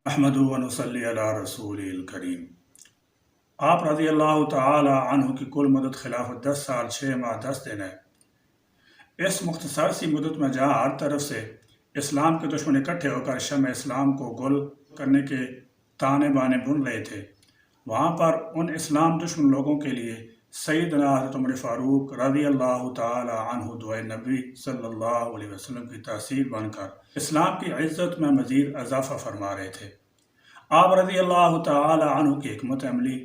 احمد و نصلی علی رسول الکریم۔ آپ رضی اللہ تعالی عنہ کی کل مدت خلافت 10 سال 6 ماہ 10 دن ہے۔ اس مختصر سی مدت میں جہاں ہر طرف سے اسلام کے دشمن اکٹھے ہو کر شمع اسلام کو گل کرنے کے تانے بانے بن رہے تھے، وہاں پر ان اسلام دشمن لوگوں کے لیے سیدنا حضرت عمر فاروق رضی اللہ تعالی عنہ دعائے نبی صلی اللہ علیہ وسلم کی تاثیر بن کر اسلام کی عزت میں مزید اضافہ فرما رہے تھے۔ آپ رضی اللہ تعالی عنہ کی حکمت عملی،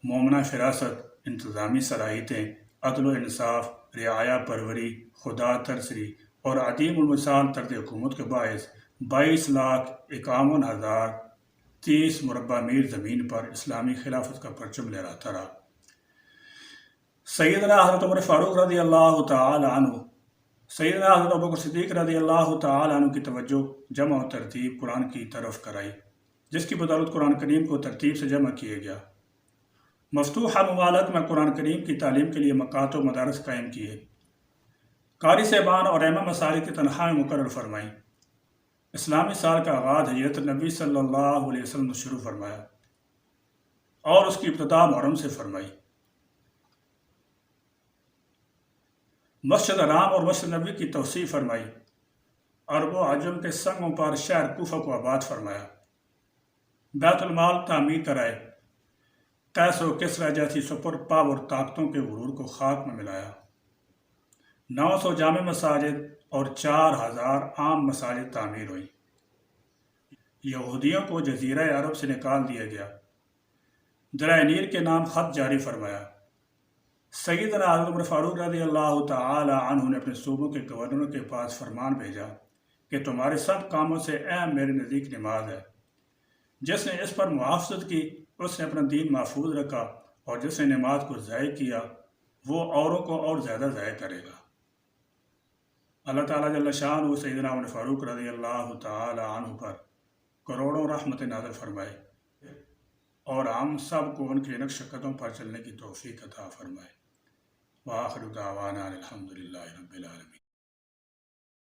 مومنہ فراست، انتظامی صلاحیتیں، عدل و انصاف، رعایا پروری، خدا ترسری اور عدیم المثال طرز حکومت کے باعث 22,51,030 مربع میل زمین پر اسلامی خلافت کا پرچم لہراتا رہا۔ سیدنا حضرت عمر فاروق رضی اللہ تعالی عنہ، سیدنا حضرت ابوبکر صدیق رضی اللہ تعالی عنہ کی توجہ جمع و ترتیب قرآن کی طرف کرائی، جس کی بدولت قرآن کریم کو ترتیب سے جمع کیا گیا۔ مفتوحہ ممالک میں قرآن کریم کی تعلیم کے لیے مکاتب و مدارس قائم کیے، قاری صاحبان اور ائمہ مسالک کی تنخواہیں مقرر فرمائیں۔ اسلامی سال کا آغاز ہجرت نبی صلی اللہ علیہ وسلم سے شروع فرمایا اور اس کی ابتدا محرم سے فرمائی۔ مسجد حرام اور مسجد نبی کی توسیع فرمائی۔ عرب و عجم کے سنگوں پر شہر کوفہ کو آباد فرمایا۔ بیت المال تعمیر کرائے۔ قیس و کسریٰ جیسی سپر پاور طاقتوں کے غرور کو خاک میں ملایا۔ 900 جامع مساجد اور 4000 عام مساجد تعمیر ہوئیں۔ یہودیوں کو جزیرہ عرب سے نکال دیا گیا۔ درہ نیل کے نام خط جاری فرمایا۔ سیدنا حضرت عمر فاروق رضی اللہ تعالی عنہ نے اپنے صوبوں کے گورنروں کے پاس فرمان بھیجا کہ تمہارے سب کاموں سے اہم میرے نزدیک نماز ہے۔ جس نے اس پر محافظت کی اس نے اپنا دین محفوظ رکھا، اور جس نے نماز کو ضائع کیا وہ اوروں کو اور زیادہ ضائع کرے گا۔ اللہ تعالیٰ جل شانہ سیدنا عمر فاروق رضی اللہ تعالی عنہ پر کروڑوں رحمت نازل فرمائے اور ہم سب کو ان کے نقش قدم پر چلنے کی توفیق عطا فرمائے۔ وآخر دعوانا الحمدللہ رب العالمین۔